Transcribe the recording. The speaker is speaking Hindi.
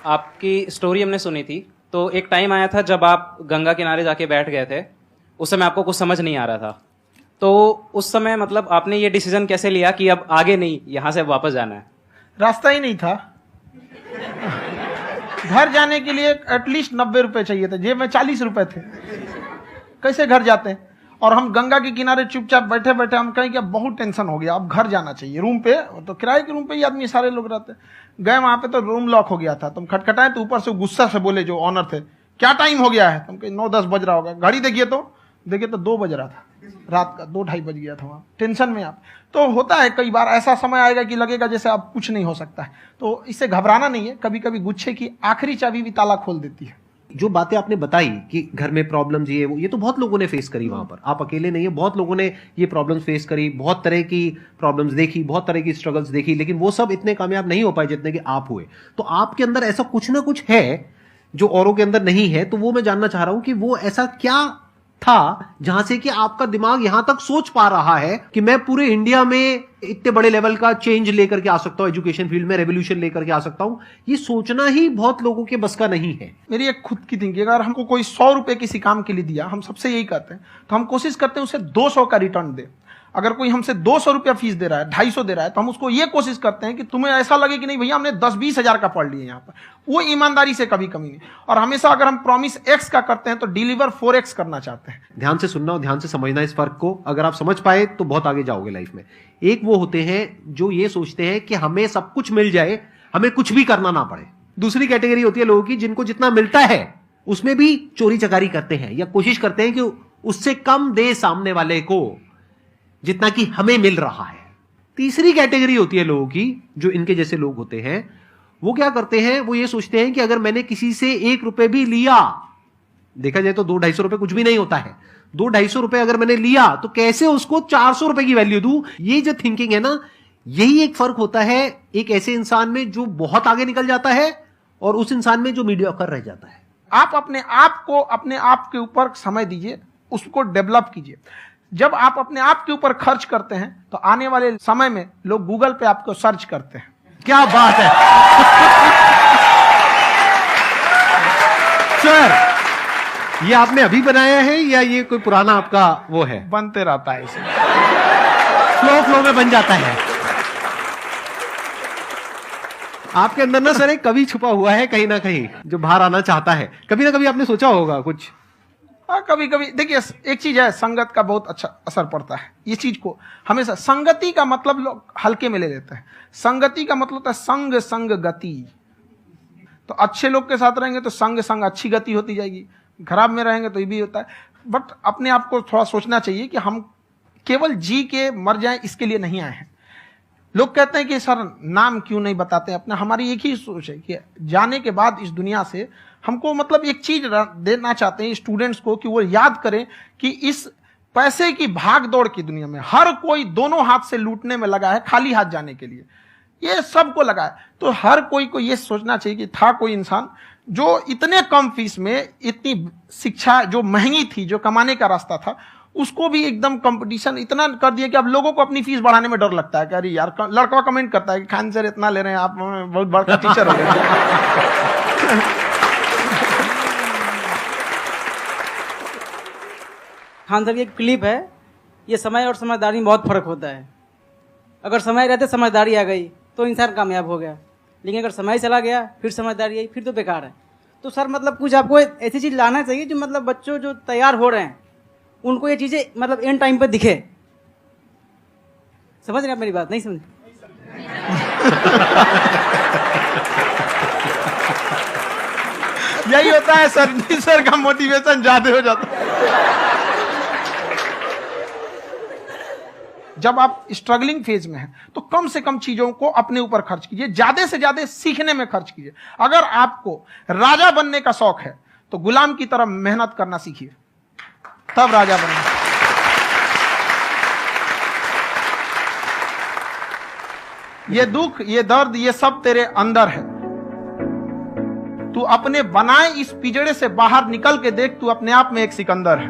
आपकी स्टोरी हमने सुनी थी, तो एक टाइम आया था जब आप गंगा किनारे जाके बैठ गए थे। उस समय आपको कुछ समझ नहीं आ रहा था, तो उस समय मतलब आपने ये डिसीजन कैसे लिया कि अब आगे नहीं, यहाँ से वापस जाना है? रास्ता ही नहीं था। घर जाने के लिए एटलीस्ट 90 रुपए चाहिए थे, जेब में 40 रुपए थे। कैसे घर जाते हैं? और हम गंगा के किनारे चुपचाप बैठे बैठे हम कहें कि अब बहुत टेंशन हो गया, अब घर जाना चाहिए। रूम पे, तो किराए के रूम पे ही आदमी सारे लोग रहते। गए वहां पे तो रूम लॉक हो गया था। तुम खटखटाए तो ऊपर से गुस्सा से बोले जो ऑनर थे, क्या टाइम हो गया है? तुम कहे 9-10 बज रहा होगा। घड़ी देखिए तो 2 बज रहा था, रात का 2-2:30 बज गया था। वहां टेंशन में आप तो होता है, कई बार ऐसा समय आएगा कि लगेगा जैसे अब कुछ नहीं हो सकता है। तो इससे घबराना नहीं है। कभी कभी गुच्छे की आखिरी चाबी भी ताला खोल देती है। जो बातें आपने बताई कि घर में प्रॉब्लम्स ये वो, ये तो बहुत लोगों ने फेस करी वहां पर। आप अकेले नहीं है, बहुत लोगों ने ये प्रॉब्लम्स फेस करी, बहुत तरह की प्रॉब्लम्स देखी, बहुत तरह की स्ट्रगल्स देखी, लेकिन वो सब इतने कामयाब नहीं हो पाए जितने कि आप हुए। तो आपके अंदर ऐसा कुछ ना कुछ है जो औरों के अंदर नहीं है। तो वो मैं जानना चाह रहा हूं कि वो ऐसा क्या था जहां से कि आपका दिमाग यहां तक सोच पा रहा है कि मैं पूरे इंडिया में इतने बड़े लेवल का चेंज लेकर के आ सकता हूं, एजुकेशन फील्ड में रेवोल्यूशन लेकर के आ सकता हूं। ये सोचना ही बहुत लोगों के बस का नहीं है। मेरी एक खुद की थिंकिंग, अगर हमको कोई 100 रुपए किसी काम के लिए दिया, हम सबसे यही कहते हैं, तो हम कोशिश करते हैं उसे 200 का रिटर्न दे। अगर कोई हमसे 200 रुपया फीस दे रहा है, 250 दे रहा है, तो हम उसको ये कोशिश करते हैं कि तुम्हें ऐसा लगे कि नहीं भैया हमने 10-20 हजार का पढ़ लिया यहाँ पर। वो ईमानदारी से कभी कमी नहीं। और हमेशा अगर हम प्रॉमिस एक्स का करते हैं तो डिलीवर 4x करना चाहते हैं। ध्यान से सुनना और ध्यान से समझना इस फर्क को। अगर आप समझ पाए तो बहुत आगे जाओगे लाइफ में। एक वो होते हैं जो ये सोचते हैं कि हमें सब कुछ मिल जाए, हमें कुछ भी करना ना पड़े। दूसरी कैटेगरी होती है लोगों की जिनको जितना मिलता है उसमें भी चोरी चकारी करते हैं या कोशिश करते हैं कि उससे कम दे सामने वाले को जितना कि हमें मिल रहा है। तीसरी कैटेगरी होती है लोगों की, जो इनके जैसे लोग होते हैं। वो क्या करते हैं, वो ये सोचते हैं कि अगर मैंने किसी से 1 रुपए भी लिया, देखा जाए तो 200-250 रुपए कुछ भी नहीं होता है, 200-250 रुपए अगर मैंने लिया तो कैसे उसको 400 रुपए की वैल्यू दूं। ये जो थिंकिंग है ना, यही एक फर्क होता है एक ऐसे इंसान में जो बहुत आगे निकल जाता है और उस इंसान में जो मीडियोकर रह जाता है। आप अपने आप को अपने आप के ऊपर समय दीजिए, उसको डेवलप कीजिए। जब आप अपने आप के ऊपर खर्च करते हैं तो आने वाले समय में लोग गूगल पे आपको सर्च करते हैं। क्या बात है सर, ये आपने अभी बनाया है या ये कोई पुराना आपका वो है? बनते रहता है, इसे फ्लो में बन जाता है। आपके अंदर ना सर एक कवि छुपा हुआ है कहीं ना कहीं जो बाहर आना चाहता है। कभी ना कभी आपने सोचा होगा कुछ। कभी कभी देखिए, एक चीज है, संगत का बहुत अच्छा असर पड़ता है। ये चीज को हमेशा, संगति का मतलब लोग हल्के में ले लेते हैं। संगति का मतलब होता है संग संग गति। तो अच्छे लोग के साथ रहेंगे तो संग संग अच्छी गति होती जाएगी, खराब में रहेंगे तो ये भी होता है। बट अपने आप को थोड़ा सोचना चाहिए कि हम केवल जी के मर जाएं इसके लिए नहीं आए हैं। लोग कहते हैं कि सर नाम क्यों नहीं बताते अपना। हमारी एक ही सोच है कि जाने के बाद इस दुनिया से हमको मतलब एक चीज देना चाहते हैं स्टूडेंट्स को, कि वो याद करें कि इस पैसे की भाग दौड़ की दुनिया में हर कोई दोनों हाथ से लूटने में लगा है, खाली हाथ जाने के लिए ये सबको लगा है। तो हर कोई को ये सोचना चाहिए कि था कोई इंसान जो इतने कम फीस में इतनी शिक्षा जो महंगी थी, जो कमाने का रास्ता था, उसको भी एकदम कंपटीशन इतना कर दिया कि अब लोगों को अपनी फीस बढ़ाने में डर लगता है कि अरे यार, लड़का कमेंट करता है कि खान सर इतना ले रहे हैं, आप बहुत बड़ा टीचर हो गए। खान साहब की एक क्लिप है, ये समय और समझदारी में बहुत फर्क होता है। अगर समय रहते समझदारी आ गई तो इंसान कामयाब हो गया, लेकिन अगर समय चला गया फिर समझदारी आई, फिर तो बेकार है। तो सर मतलब कुछ आपको ऐसी चीज लाना चाहिए जो मतलब बच्चों जो तैयार हो रहे हैं उनको ये चीजें मतलब एंड टाइम पे दिखे। समझ रहे आप मेरी बात? नहीं समझ? यही होता है सर का मोटिवेशन ज्यादा हो जाता है। जब आप स्ट्रगलिंग फेज में हैं तो कम से कम चीजों को अपने ऊपर खर्च कीजिए, ज्यादा से ज्यादा सीखने में खर्च कीजिए। अगर आपको राजा बनने का शौक है तो गुलाम की तरह मेहनत करना सीखिए, तब राजा बनेंगे। ये दुख, ये दर्द, ये सब तेरे अंदर है। तू अपने बनाए इस पिंजड़े से बाहर निकल के देख, तू अपने आप में एक सिकंदर है।